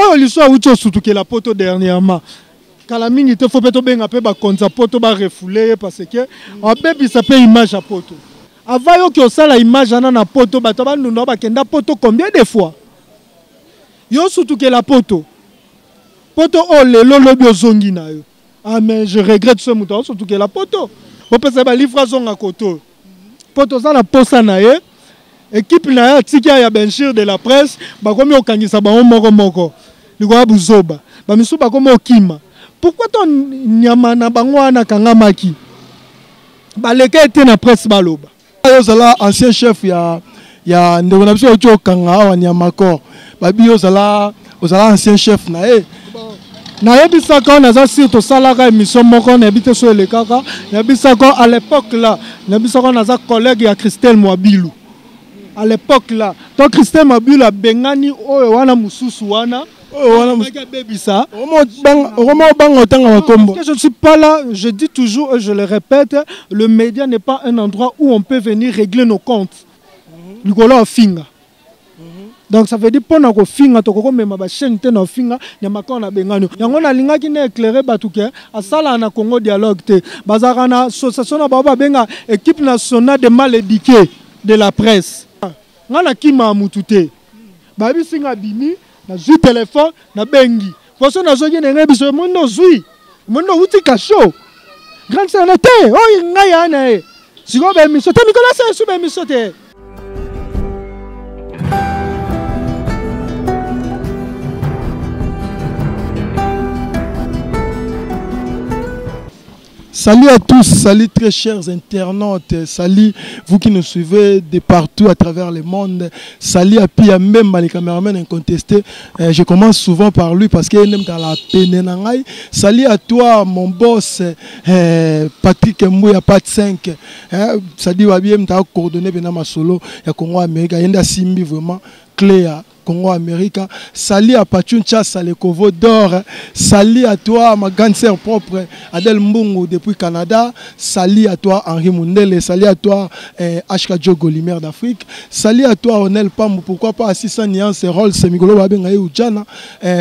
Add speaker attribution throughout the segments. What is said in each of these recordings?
Speaker 1: oyo liso ucho sutuke la poto dernièrement kala mingi te faut peto benga pe ba konza poto ba refouler parce que abebi ça peut image à poto avant yo ki osala image na poto bato ba ndundo ba kenda poto combien de fois yo sutuke la poto o lelo lobi ozongi na yo ah mais je regrette ce mouton sutuke la poto bo pesa ba livre zonga koto poto ça la posa na ye équipe na ya tikia ya benchir de la presse ba komi okangisa ba moko likwa buzoba ba misu ba komi okima pourquoi ton nyama na bango wana kangamaki ba leka ete na presse baloba
Speaker 2: yo zala ancien chef ya ndeko na biso ocho kanga wa nyama ko ba bi yo zala ancien chef na
Speaker 1: na yebisaka na za surtout salaka émission moko na bité so le kaka na bisaka à l'époque là na bisaka na za collègue ya Christelle Mwabilu à l'époque là donc Christelle Mwabilu a bengani oyo wana mususu wana bebisa je ne suis pas là, je dis toujours et je le répète, le média n'est pas un endroit où on peut venir régler nos comptes. Donc ça veut dire pour nous finga to ko mema ba chaîne te na finga ya makona bengano yango na linga ki na éclairer batuke asala na Congo dialogue te bazaka na association na ba benga équipe nationale de mal éduqués de la presse ngana kima mutute ba bisinga bimi na zu téléphone na bengi poso na zoki na ngebiso mondo zui mondo uti kasho grande santé oh ngaya na e siko be mi sote Nicolas sa su be mi sote.
Speaker 2: Salut à tous, salut très chers internautes, salut vous qui nous suivez de partout à travers le monde, salut à Pia, même les caméramans incontestés, je commence souvent par lui parce qu'il est dans la peine. Salut à toi mon boss Patrick Mbouya Pat 5, salut à bien t'as coordonné bien ma solo, ya Congo Amérique, il y a Simbi vraiment clé Congo Amérique. Salut à Pachuncha Salekovo d'or. Salut à toi ma grande sœur propre Adèle Mbungu depuis Canada. Salut à toi Henri Mundele. Salut à toi HK Diogo Limer d'Afrique. Salut à toi Onel Pam. Pourquoi pas 600 nuances rôle semigolo babenga ou jana.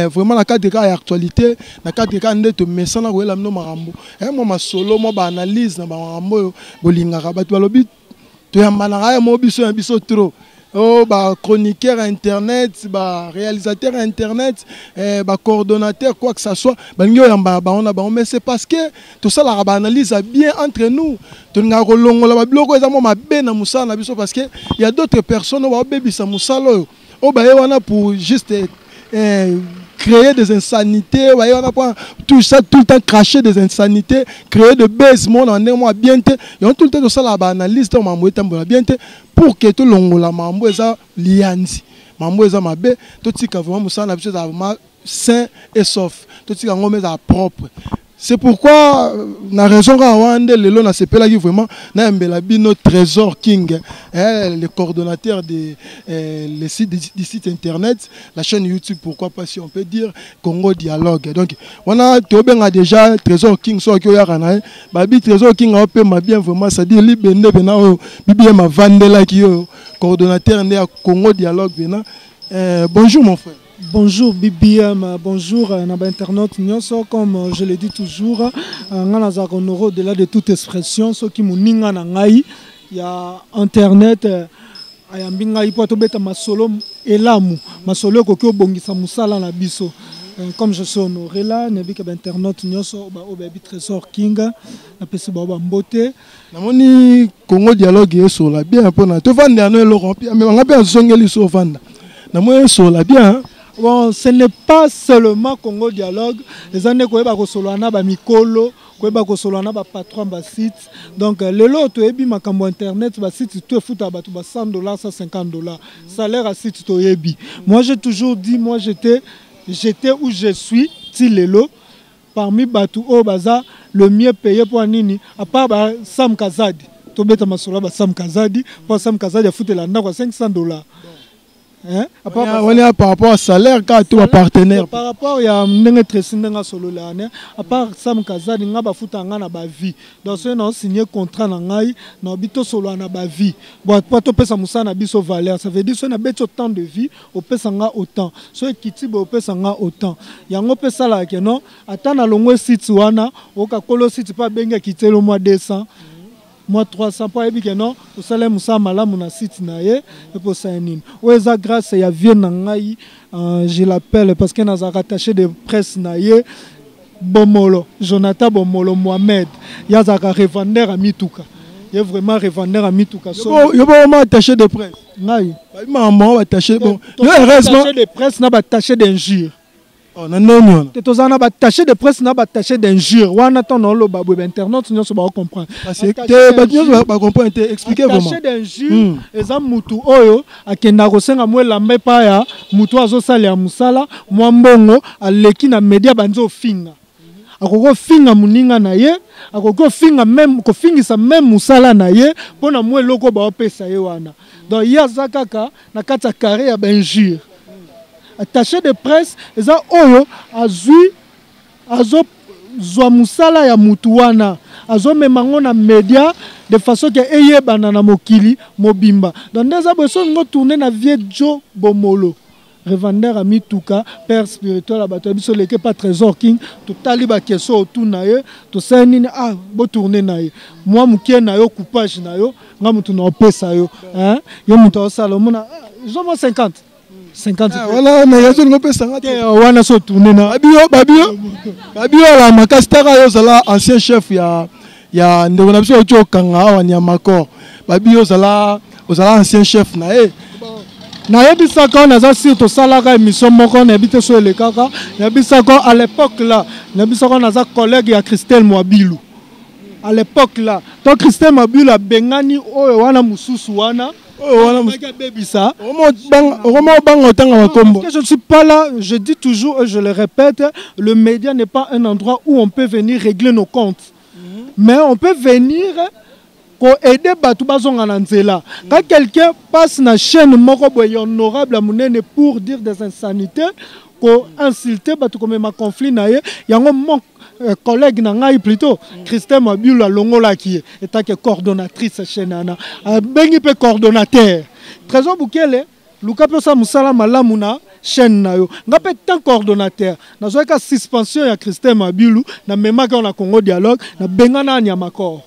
Speaker 2: Vraiment la carte de cas actualité, la carte de cas ndeto mesana ko elamno marambo. Moi ma solo moi ba analyse na ba marambo bolinga ka batu balobi to yambana ga mo biso biso trop. Oh, bah, chroniqueur internet, bah, réalisateur internet, bah, coordonnateur, quoi que ce soit, bah, mais c'est parce que tout ça, la analyse bien entre nous. Parce qu'il y a d'autres personnes pour juste créer des insanités, tout ça, tout le temps cracher des insanités, créer de bêtises, on en est moins bien, et on tout le temps ça la analyse, pour que tout le monde la mambo eza lianzi, mambo eza mabe, tout ce qui vraiment ça na biso sain et sauf, tout ce qui est propre. C'est pourquoi la raison que lelo na sepela qui vraiment na mbela bino Trésor King, le coordonnateur des sites internet, la chaîne YouTube, pourquoi pas si on peut dire Congo Dialogue. Donc on a tobenga déjà Trésor King so ki oyakana babi Trésor King a pe ma bien vraiment ça dire libende bena o bibi ma vandela ki coordonnateur de Congo Dialogue bena. Bonjour mon frère.
Speaker 1: Bonjour BBM, bonjour internaute, comme je le dis toujours, au-delà de toute expression, ceux qui m'ont dit il y a internet, il y a masolo elamu, masolo kokyo bongisa musala na biso. Comme je suis honoré là, nebika internaute nyoso obebi Trésor King, na pesi baba mbote.
Speaker 2: Namoni Congo Dialogue yeso la bien pona. To vanda no Laurent, mais on a bien zongeli so vanda. Namoni so la bien.
Speaker 1: Bon, ce n'est pas seulement Congo Dialogue, les années où il y a mikolo, où il y a patron de site. Donc, le lot, tu as makambo internet, site, tu fous à $100, $150. Salaire à site, tu as. Moi, j'ai toujours dit, moi, j'étais où je suis, Tilelo, parmi Batu Obaza, le mieux payé pour Nini, à part Sam Kazadi. Tu as Sam Kazadi, pour Sam Kazadi, a foutu la $500. hein
Speaker 2: on est par rapport au salaire quand tu es partenaire
Speaker 1: par rapport ya ndenge tresindenga solo la ne à part Sam Kazadi nga bafuta nga na ba vie donc c'est non signé contrat na ngai na bito solo na ba vie bon pas to pesa musana biso valeur ça veut dire so na beto temps de vie au pesa nga autant so ekiti bo pesa nga autant yango pesa la ke non atana longwe site wana oka kolo site pa benga kitelo mois 200 moi 300 pas ebi que non au salaire musa malamu na site na ye et pour ça nini oza grâce ya vie na ngai je l'appelle parce que n'a rattaché de presse na ye Bomolo Jonathan Bomolo Mohamed yazaka revendeur à Mituka il est vraiment revendeur à Mituka
Speaker 2: yo vraiment attaché de presse
Speaker 1: ngai
Speaker 2: maman attaché bon heureusement
Speaker 1: attaché de presse na attaché d'injure.
Speaker 2: On a non.
Speaker 1: Tetozana ba taché de presse na ba taché d'injure. Wana ton lo ba web internet nyonso ba comprendre.
Speaker 2: Parce que ba nyonso ba comprendre expliquer vraiment.
Speaker 1: Taché d'injure eza mutu oyo akenda kosenga mwela mbepa ya mutu azosala ya musala mwa mbongo aleki na media banzo finga. Akoko finga muninga na ye, akoko finga même ko fingisa même musala na ye pona mweloko ba opesa ye wana. Donc yaza kaka na kata carré ya injure. Attaché de presse eza oyo azui azo zwa musala ya mutu wana azo memango na media de façon que eyebana na mokili mobimba donc ndeza beso ngo tourner na vie Jo Bomolo revendeur à Mituka père spirituel à bato biso leke pas trésor king to taliba keso otuna ye to senini bo tourner na ye moi mukie na yo coupage na yo nga mutu na opesa yo hein yo mutu osala mona zo 50
Speaker 2: voilà mais yazo ngopé sanga
Speaker 1: te wana so tourner na
Speaker 2: babio la makastara yo zala ancien chef ya ndeko na biso ocho kanga wa Nyamakor babio zala ancien chef na
Speaker 1: na yebisaka na za surtout salaka émission moko na bité so le kaka na bisaka à l'époque là na bisaka na za collègue ya Christelle Mwabilu à l'époque là donc Christelle Mwabilu a bengani oyo wana mususu wana je ne suis pas là, je dis toujours et je le répète, le média n'est pas un endroit où on peut venir régler nos comptes. Mais on peut venir pour aider Batouba Nanzela. Quand quelqu'un passe na chaîne honorable pour dire des insanités, pour insulter Batouba ma conflit, il y a un collègue nangai plutôt Christelle Mwabilu la longola qui est que coordonnatrice chez Nana bengi pe coordonnateur Trésor Bukele luka pe sa musala malamu na chaîne na yo ngape tant coordonnateur na zo ka suspension ya Christelle Mwabilu na mema ka na Congo Dialogue na bengana Nyamakor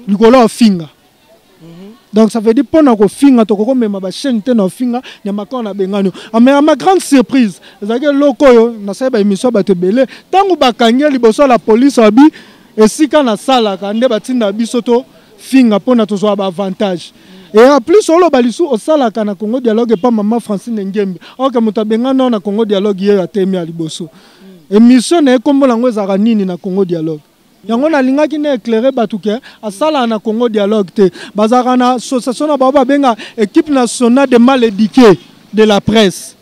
Speaker 1: likolo finga. Donc ça veut dire pour nous finga to ko mema ba chaîne te na finga Nyamakor na bengano mais à ma grande surprise ezaki loko yo na sa ba émission ba te belé tangu bakangi liboso la police abi esika na sala ka nde batinda biso to finga pona to zo ba avantage et en plus solo balisu au sala ka na Congo Dialogue pas maman Francine Ngembe oka mutabengana na Congo Dialogue ye atemi ya liboso émission na ekombo lango ezaka nini na Congo Dialogue yango na lingaki na éclairer batuke asala na Congo Dialogue te bazaka na association na baba benga équipe nationale de mal éduqués de la presse.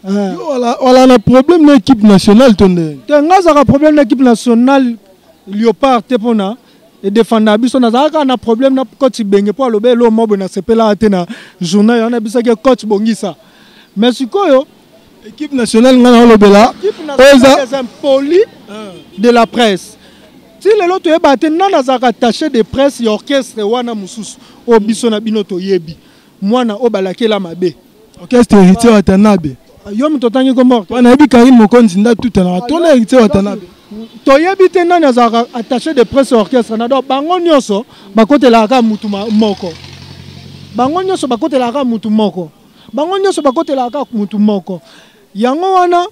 Speaker 2: Voilà un problème de l'équipe nationale tonne.
Speaker 1: Ngazaka problème de l'équipe nationale Léopard tepona et défendre biso nazaka na problème na coach benge po lobe lo mobo na sepela atena journal yana bisaka coach bongisa. Mais sikoyo
Speaker 2: équipe nationale ngana lobela
Speaker 1: est impoli de la presse. Si les autres sont attachés de presse et orchestre wana mususu o biso na bino to yebi mwana o balake la mabe
Speaker 2: orchestre héritier Watanabe
Speaker 1: yo mtotangi ko mort
Speaker 2: wana yebi Karim Mokonzi nda tout na ton héritier Watanabe
Speaker 1: to yebi te nani azaka attaché de presse orchestre na do bango nyonso bakotela ka mutu moko bango nyonso bakotela ka mutu moko bango nyonso bakotela ka mutu moko yango wana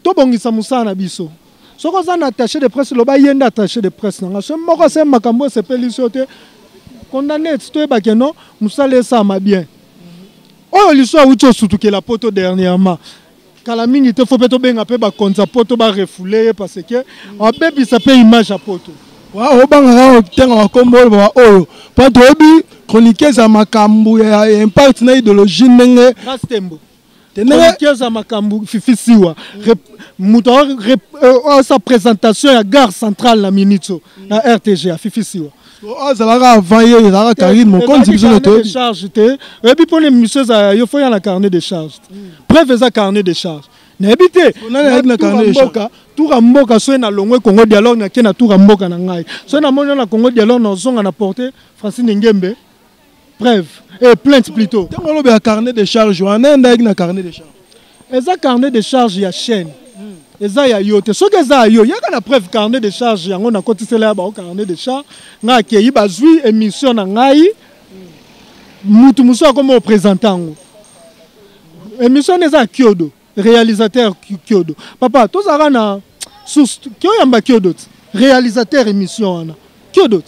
Speaker 1: to bongisa musana biso. Si on a attaché de presse, on a attaché de presse. Si on a makambo se pélisote, condamné, tu es que non, nous allons ça bien. Oh, l'histoire où tu as surtout que la poto dernièrement. Kalamini te faut peut-être bien appeler ba konza poto ba refoulé parce que en bébé ça peut image à poto.
Speaker 2: Wa obanga tenga kombo ba oyo. Pas tobi chroniquer za makambo ya impact na idéologie ndenge.
Speaker 1: Rastembo. Chroniquer za makambo fifisiwa. muto sa présentation à gare centrale na minito na RTG à Fifisiwa.
Speaker 2: Azalaka avant hier ezalaka Karine Mokonzi biso na to
Speaker 1: charge te et puis pour les monsieur za yo faut y a carnet de charge preuve za carnet de charge na ebité na carnet de charge tout mboka so na longwe Congo dialogue na kena tout mboka na ngai so na moni na Congo dialogue na zonga na porter Francine Ngembe preuve et plainte plutôt
Speaker 2: tango lobe ya carnet de charge wana ndaki na carnet de charge
Speaker 1: eza carnet de charge ya chaîne eza ya yo te soki eza yo yaka na preuve carnet de charge yango na kotisela ya ba carnet de charge nga akei bazwi émission na ngai mutu musu akoma représentant émission eza Kyodo réalisateur Kyodo papa tozaka na kyo yamba Kyodo réalisateur émission wana Kyodo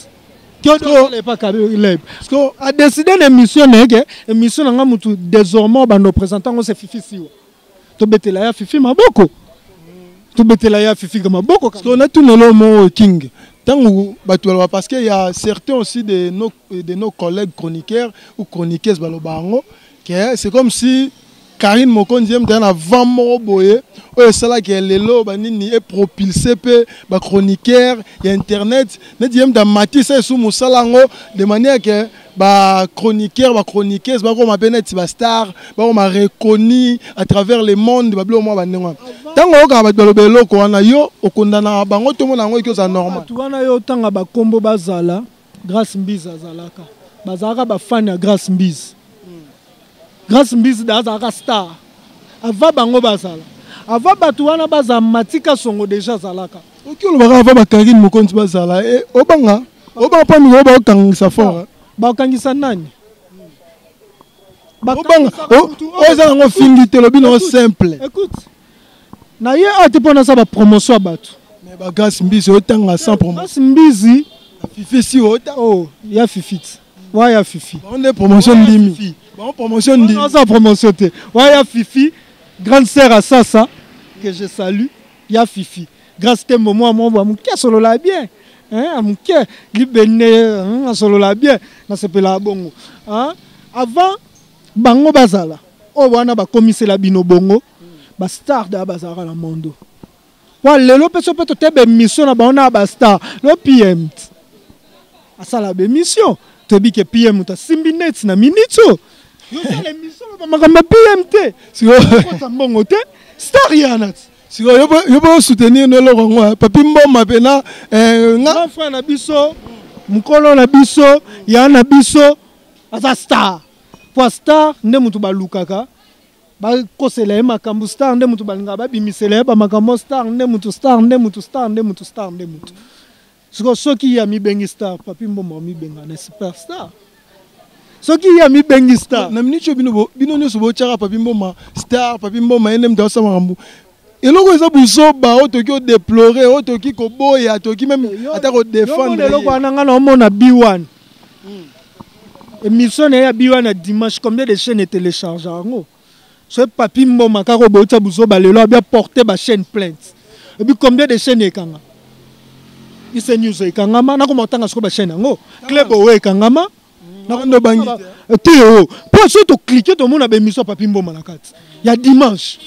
Speaker 1: n'est pas Caleb parce que a décidé l'émission neke émission nga mutu désormais ba représentant c'est Fifi Siwa to betela ya Fifi maboko tout betela ya Fifi maboko
Speaker 2: parce qu'on a tout le monde king tant parce qu'il y a certains aussi de nos collègues chroniqueurs ou chroniqueuses balobango c'est comme si Karine Mokonzi aime dans avant boye ou cela qui est lelo banini est propulsé pe ba chroniqueur y a internet ne diem dans matisse sous musalango de manière que ba chroniqueur ba chroniqueuse ba ko ma benet ba star ba ko ma reconnu à travers le monde ba blo mo ba ndengwa tango ka ba dolobelo ko wana yo okundana bango to mona ngo ikoza normal
Speaker 1: tu wana yo tanga ba kombo bazala grâce mbiza zalaka bazaka ba fan ya grâce mbiza grâce mbizi d'azaka star ava bango bazala ava batu wana baza matika songo déjà zalaka
Speaker 2: oki olobaka ava ba Karine Mokonzi bazala e obanga pa mi oba okangisa fort
Speaker 1: ba okangisa nani
Speaker 2: obanga oza ngo fingi te lobi no simple
Speaker 1: écoute na ye ate pona sa ba promotion batu
Speaker 2: mais ba grâce mbizi otanga sans promotion
Speaker 1: grâce mbizi
Speaker 2: Fifi si ota
Speaker 1: oh ya Fifit wa ya Fifi
Speaker 2: on est promotion ndimi bon promotion ndimi
Speaker 1: non ça promotion te wa ya Fifi grande sœur à Sasa que je salue ya Fifi grâce tembo moi muke solo la bien hein muke libene solo la bien na sepela bongo hein avant bango bazala o wana ba komisela bino bongo ba star da bazara na mondo wa lelo peso peto tebe mission na baona ba star lo PM asala be mission tobi ke PM ta simbi net na minito yo sala mission ba makamba PMT si o ko mbongo te star yana
Speaker 2: si yo bo soutenir no lo ngwa papi mboma pena
Speaker 1: nga frère na biso mukolo na biso ya na biso asa star po star nde mutu balukaka ba kosela makambo star nde mutu balinga ba bimisela ba makambo star nde mutu star nde mutu star nde mutu star nde mutu siko soki ya mi bengi star papi mboma mi benga na superstar soki ya mi bengi star
Speaker 2: na minicho bino nyoso bo chara papi mboma star papi mboma enem da sa makambo eloko eza buzoba otoki o déplorer otoki ko boya toki même ata ko défendre
Speaker 1: eloko ananga na omona B1 émission ya B1 na dimanche combien de chaînes téléchargées ngo ce papi mboma kako bota buzoba lelo bien porter ba chaîne plainte et puis combien de chaînes ekanga ise news ekangama na ko motanga siko ba chaîne ngo club o ekangama na ndo bangi te o pour surtout cliquer to mona ba émission papi mboma na kati ya dimanche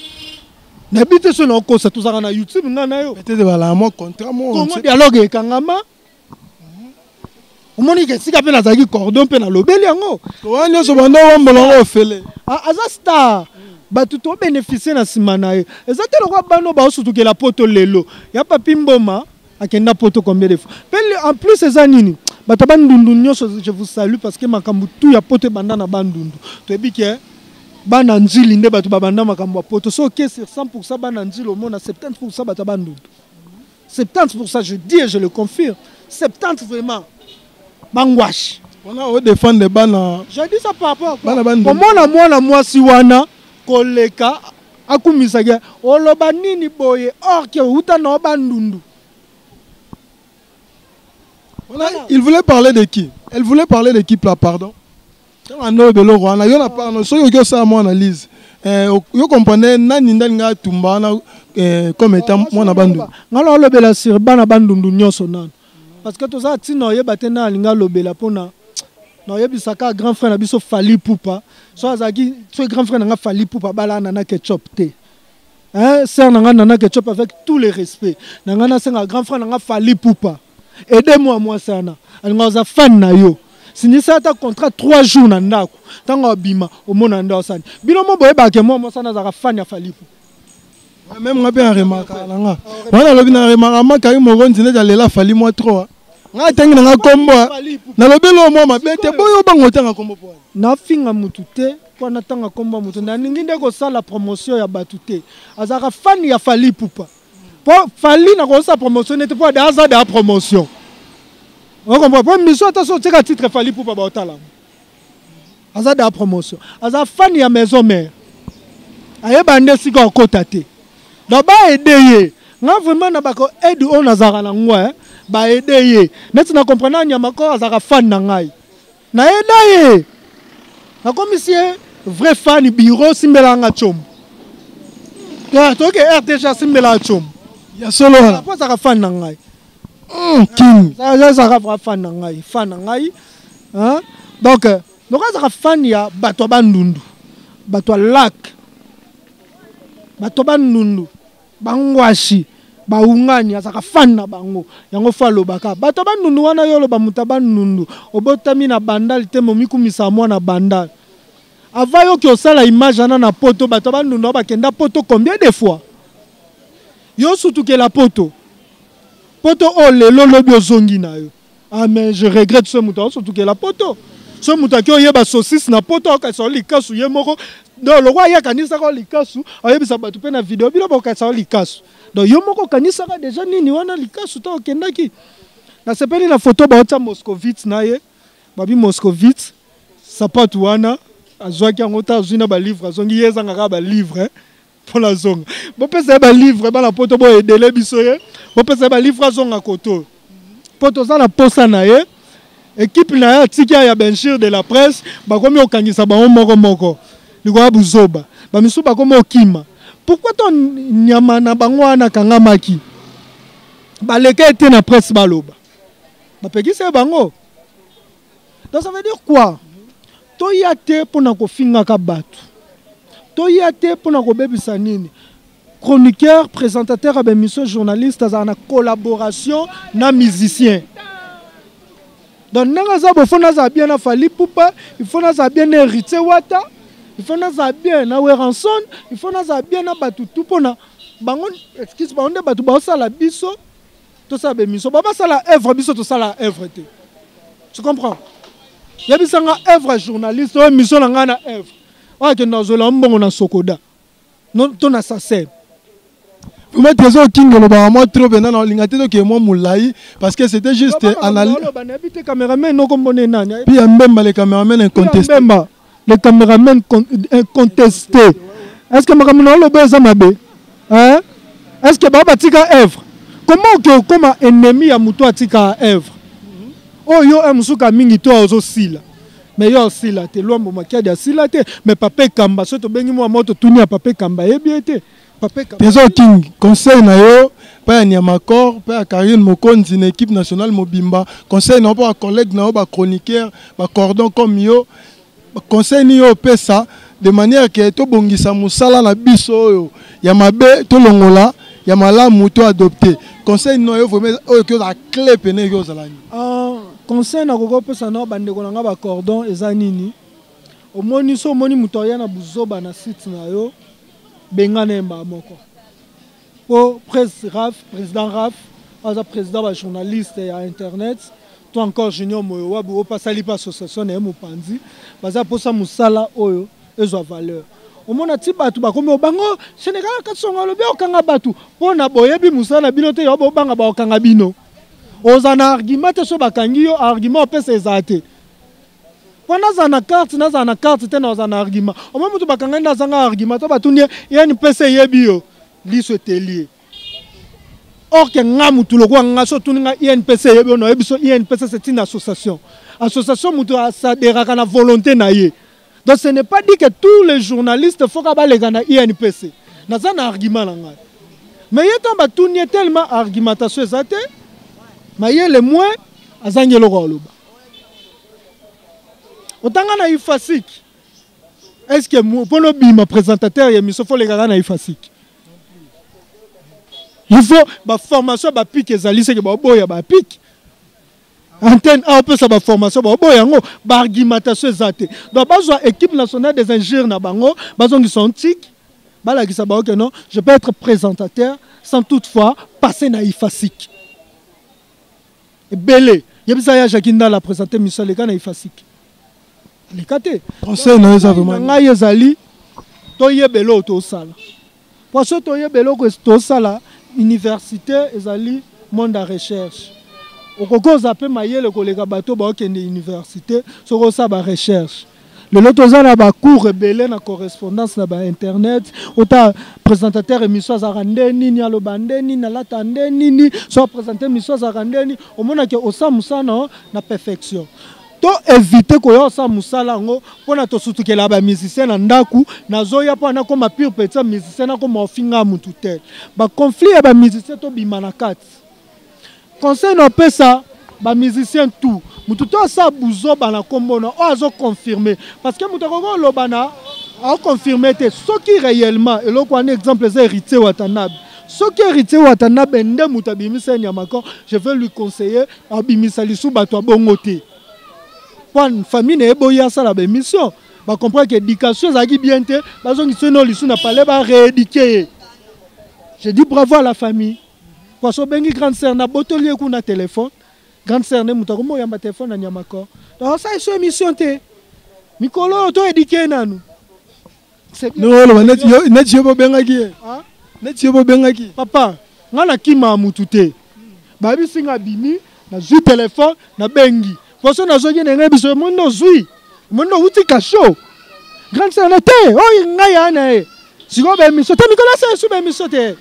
Speaker 1: n'habite sur nos causes tout ça na YouTube ngana yo
Speaker 2: peut-être bala mo contrat mo
Speaker 1: Congo dialogue ekangama omoni ke sika pe na zaki cordon pe na lobeli yango
Speaker 2: wana so bando wambola ofele
Speaker 1: aza star batu to bénéficier na simana ye ezate lokwa bano ba osutukela poto lelo ya papi mboma akenda poto combien de fois en plus eza nini bata bandundu nyonso je vous salue parce que makambu tout ya poto banda na bandundu to ebike bana njili nde batu babanda makambo poto so que sur 100% bana njili au monde 70% bata bandundu 70% je dis et je le confirme 70 vraiment bangwash
Speaker 2: on a défendre bana
Speaker 1: je dis ça par rapport
Speaker 2: bana bandundu
Speaker 1: mwana mwasi wana koleka akumisaka oloba nini boye or que uta na bandundu.
Speaker 2: Voilà. Il voulait parler de qui? Elle voulait parler de qui là, pardon? Analyse. Vous comprenez, comme étant mon abandon.
Speaker 1: Alors, le bel sur bana bandundu nyosonan. Parce que tout ça, si nous avons batena linga le bel apona, nous avons bisaka grand frère nabiso fali poupa. Soit zaki, soit grand frère n'a fali poupa bala nana ketchup te. hein sœur nana Ketchup avec tous les respects nanga c'est un grand frère nanga Fally Poupa aidez-moi moi sana alinga fan na yo sinisa ta contrat 3 jours na ndako tango bima omona ndo sana bino mo boye ba ke moi sana za fan ya Fally Poupa
Speaker 2: même nga bien remarquer nga wana lobi na remarquer ma kari moronzi ne dalela Fally moi trop nga tangi nga kombo na lobelo mo mabete boyo bango tanga kombo po
Speaker 1: na finga mutu te kwa natanga kombo mutu na ningi ndeko sala promotion ya batute azaka fan ya Fally Poupa po Fally na ko sa promotion n'était pas d'aza de promotion on comprend pas mission attention tika titre Fally Poupa ba otala aza de promotion aza fan ya maison mère ayeba ndesi ko kota te do ba aider nga vraiment na bako aide on azaka na ngwa ba aider ye neti na comprendre nyama ko azaka fan na ngai na aider na commissaire vrai fan bureau simbelanga chom ya toke RTG simbela chom
Speaker 2: ya solo
Speaker 1: na pas azaka fan na ngai
Speaker 2: king
Speaker 1: ça azaka fan na ngai hein donc azaka fan ya bato bandundu bato lac bato bandundu bangwashi baungani azaka fan na bango yango falo baka bato bandundu wana yolo bamuta bandundu obotami na bandal te momikumisa mwana bandal avayo ki osala image na poto bato bandundu bakenda poto combien de fois yo surtout que la poto o lelo lobi ozongi na yo ah mais je regrette ce mouton surtout que la poto ce mouton ki oyeba saucisse na poto okasa likasu ye moko donc le roi ya kanisa ko likasu oyebisa bato pe na vidéo bilo bokasa likasu donc yo moko kanisa ka déjà nini wana likasu to okendaki na sepeli na photo ba ota Moscovite na ye babi Moscovite sapato wana azwaki yango ta azwina ba livre azongi yezanga ka ba livre pour la zonga bo pesa ba livre ba la poto bo edele biso ye bo pesa ba livre zonga koto poto za na posa na ye équipe na ya tikia ya benchir de la presse ba komi okangisa ba moko likwa buzoba ba misu ba komi okima pourquoi ton nyama na bango wana kangamaki ba leka ete na presse baloba ba pekisa bango donc ça veut dire quoi to yate pona ko finga ka batu to yate pona ko bebisa nini chroniqueur présentateur à émission journaliste à na collaboration na musicien donc nanga bo fona za bien na Fally Poupa il faut na za bien hérité wata il faut na za bien na Weranson il faut na za bien na batu tout pona bango excuse ba onde batu ba sala biso to sa be miso ba sala œuvre biso to sala œuvre te tu comprends ya bisanga œuvre journaliste o miso na ngana œuvre wa ke nazola mbongo na sokoda non to na sase
Speaker 2: vous mettez ça au king le ba moi trop bien na lingate to ke moi moulai parce que c'était juste analyse
Speaker 1: ba na bité cameraman no kombone nani
Speaker 2: puis mbemba les caméramans incontestés
Speaker 1: mbemba les caméramans incontestés est-ce que makamuna lo beza mabe hein est-ce que baba tika œuvre comment que comme ennemi ya muto atika œuvre oh yo amsuka mingi to ozo sila mais yo sila te lombo makiadi ya sila te mais papa kamba so to bengi mo moto tuni ya papa kamba yebiete papa kamba
Speaker 2: Tezo King conseil na yo pa ya Niamakor pa ya Karine Mokonzi na équipe nationale mobimba conseil na ba collègue na ba chroniqueur ba cordon comme yo conseil ni yo pesa de manière que to bongisa musala na biso yo ya mabe to longola ya malamu to adopter conseil no yo vraiment o que la clé pene yo zalani
Speaker 1: conseil na koko pesa na bandeko na nga ba cordon eza nini omoni so omoni muto ya na buzoba na site na yo bengane mba moko po président Raf aza président ba journaliste ya internet to encore junior moyo wabu o pasali pa association na mopanzi baza posa musala oyo ezwa valeur omona ti batu bakomi obango Sénégal katsonga lobi okanga batu pona boyebi musala bino te yo bobanga ba okanga bino ozana argument te so bakangi yo argument pesa ezate wana zana carte te na ozana argument omo mutu bakanga nda zanga argument to batunie yeni pesa yebi yo liso telier or que nga mutu lokwa nga so tuninga INPC yebi no yebi so INPC c'est une association mutu asaderaka na volonté na ye. Donc ce n'est pas dit que tous les journalistes faut qu'à les gana INPC. Na zana argument là. Mais y a tout tellement argumentation exacte. Mais y a le moins azangi lo koloba. Otanga na ifasik. Est-ce que pour le bima présentateur y a mis faut les gana na ifasik. Il faut la formation ba pique ezali c'est que ba boya ba pique. Antenne a peu ça ba formation ba boya ngo ba argumentation ezate. Donc bazo équipe nationale des ingénieurs na bango, bazo qui sont tic, bala ki sa ba OK non, je peux être présentateur sans toutefois passer na IFASIC. Et belé, yebisa ya Jakinda la présenter mission les gars na IFASIC. Les kate.
Speaker 2: Conseil non ça vraiment.
Speaker 1: Ngai ezali to yebelo to sala. Parce que to yebelo ko to sala université ezali monde de recherche. Okoko zape mayele kolega bato ba okende université soko sa ba recherche. Le loto za na ba cours rebelle na correspondance na ba internet, ota présentateur émission za randeni ni alobandeni na latandeni ni so présenter émission za randeni omona ke osa musana na perfection. To éviter ko yo sa musala ngo pona to sutukela ba musicien na ndaku nazoya pona ko ma pure petit musicien na ko mofinga mutu tel. Ba conflit ya ba musicien to bimana kati. Conseil non peut ça, ba musicien tout. Mutu to sa buzo bana kombono o azo confirmer parce que mutu ko lobana a confirmer te ce qui réellement et lo ko un exemple c'est héritier Watanabe. Ce qui héritier Watanabe nde mutu bimisa nyamako, je vais lui conseiller abimisa lisu bato bongote. Pour une famille ne boya ça la mission. Ba comprendre que l'éducation zaki bien te, bazo ngi sono lisu na parler ba rééduquer. Je dis bravo à la famille. Parce que bengi grande sœur na botolier ku na téléphone. Grande sœur ne mutako mo yamba téléphone na nyamako. Donc ça c'est émission te. Mikolo to éduquer nanu. C'est
Speaker 2: non le net yo bengaki. Hein? Net yo bengaki.
Speaker 1: Papa, ngana kima mutu te. Ba bi singa bimi na zu téléphone na bengi. Parce que nazo yene ngai biso mondo zui. Mondo uti kasho. Grande sœur na te. Oh ngaya na e. Siko ba émission te Nicolas c'est sous ba émission te.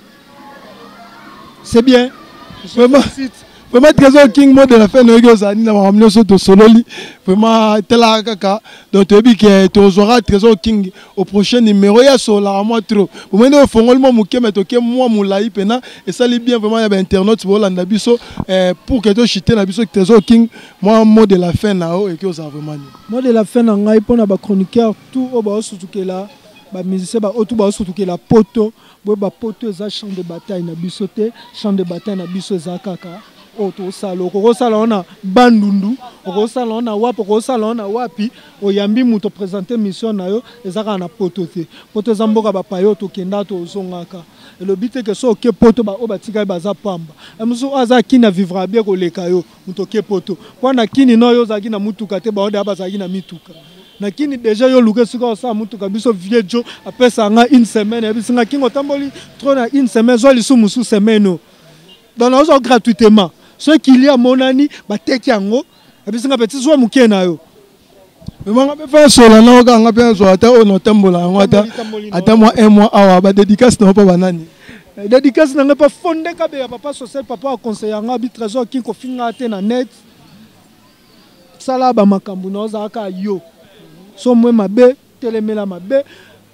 Speaker 1: C'est bien.
Speaker 2: Vraiment Trésor King mode de la fin de na ramener so to sololi vraiment tela kaka donc tu dis que tu auras Trésor King au prochain numéro ya so la moi trop au moment fongol mo muke metoke moi moulai pena et ça li bien vraiment il y a internet pour landa biso pour que tu chiter na biso Trésor King moi mot de la fin na o et que ça vraiment
Speaker 1: mot de la fin na ngai pona ba chroniqueur tout o ba sutukela ba musicien ba otu ba sutukela poto bo ba poto za champ de bataille na biso te champ de bataille na biso za kaka oto salo ko sala ona bandundu ko sala ona wapi ko sala ona wapi oyambi muto présenter mission na yo ezaka na poto te poto za mboka ba payo to kenda to zongaka et le but que so ke poto ba o batika baza pamba amuso aza kina vivra bien ko leka yo muto ke poto pona kini no yo za kina mutuka te ba oda ba za kina mituka nakini déjà yo luka siko sa mutuka biso viejo apesa nga une semaine et bisinga kingo tamboli trop na une semaine zo lisu musu semaine donc on gratuitement ceux qui y a monani ba teki yango et bisinga petit zo muke na yo
Speaker 2: mais nga be fa sola na nga nga pe zo ata ono tambola ngata ata moi un mois awa ba dédicace na pa banani
Speaker 1: dédicace na nga pa fondé ka be ya papa social papa conseiller nga bi Trésor King ko finga te na net sala ba makambu na za ka yo so moi mabe telemela mabe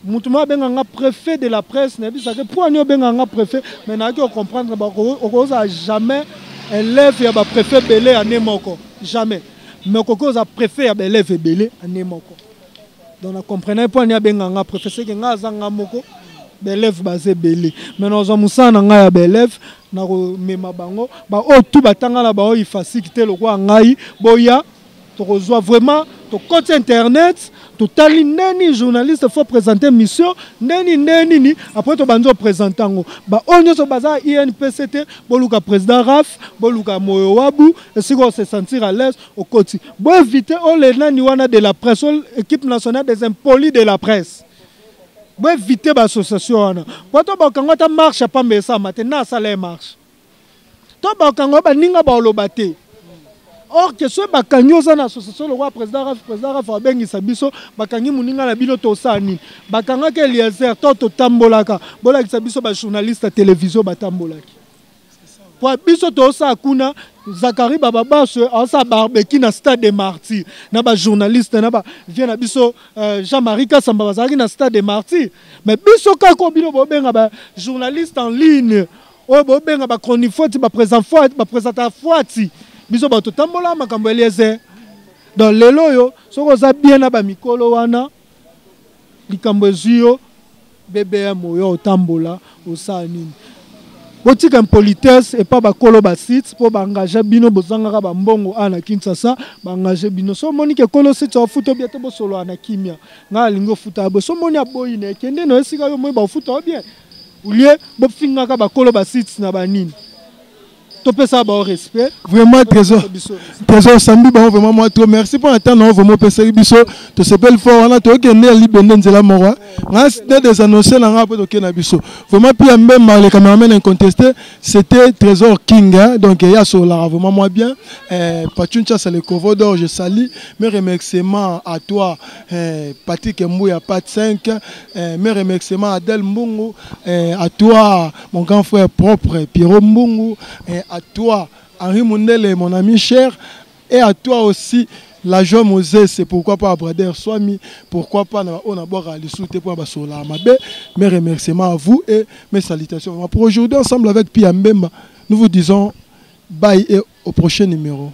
Speaker 1: mutuma benga nga préfet de la presse ne bi ça que pour anyo benga nga préfet mais na ki comprendre ba ko za jamais élève ya ba préfet belé anemoko jamais mais ko za préfet ya élève belé anemoko donc na comprendre pour anyo benga nga préfet c'est que nga za nga moko élève basé belé mais nous musana nga ya élève na ko mema bango ba o tout batanga la ba o ifacilité le quoi ngai boya to reçoit vraiment to compte internet to tali neni journaliste faut présenter mission neni ni après to banzo présentango ba onyo so baza INPCT boluka président Raf boluka Moyo Wabu et si on se sentir à l'aise au côté bo éviter on les nani wana de la presse équipe nationale des impolis de la presse bo éviter ba association wana po to ba kango ta marche pas mais ça maintenant ça les marche to ba kango ba ninga ba olobate. Or que ce bakanyo za na association le roi président Raf abengi sabiso bakangi muninga na bilo to sani bakanga ke Eliezer to tambolaka bola ki sabiso ba journaliste à télévision batambolaki pour biso to sa kuna Zakari Bababaso asa barbecue na stade des Martyrs na ba journaliste na ba vient na biso Jean-Marie Kasamba bazaki na stade des Martyrs mais biso ka ko bilo bobenga ba journaliste en ligne o bobenga ba chroniqueur ba présentateur foati biso bato tambola makambo Eliezer dans lelo yo soko za bien na ba mikolo wana likambo ezio BBM yo tambola osani botika impolitesse et pas bakolo basite pour bangager bino bozangaka bambongo ana Kinshasa bangager bino so moni ke kolo site wa futo biate bo solo ana kimia nga lingo futa bo so moni aboyi ne kende no esika yo moi ba futa bien oulié bo fingaka bakolo basite na banini topesa ba respect
Speaker 2: vraiment trésor sambi ba vraiment moi trop merci pour attendre vraiment pesa biso to s'appelle fort on a to ke ne libende nzela moro nga c'était des annoncés na nga po to ke na biso vraiment puis même les caméramans incontesté c'était Trésor King hein? Donc il y a sur la vraiment moi bien Pachuncha c'est le covo d'or je salue mes remerciements à toi Patrick Mbouya Pat 5 mes remerciements à Adel Mbungu à toi mon grand frère propre Pierrot Mbungu à toi Henri Mundele mon ami cher et à toi aussi la joie Mosé c'est pourquoi pas Brader Swami pourquoi pas on a boire les soutes pour basola mabe mes remerciements à vous et mes salutations pour aujourd'hui ensemble avec Pia Mbemba nous vous disons bye et au prochain numéro.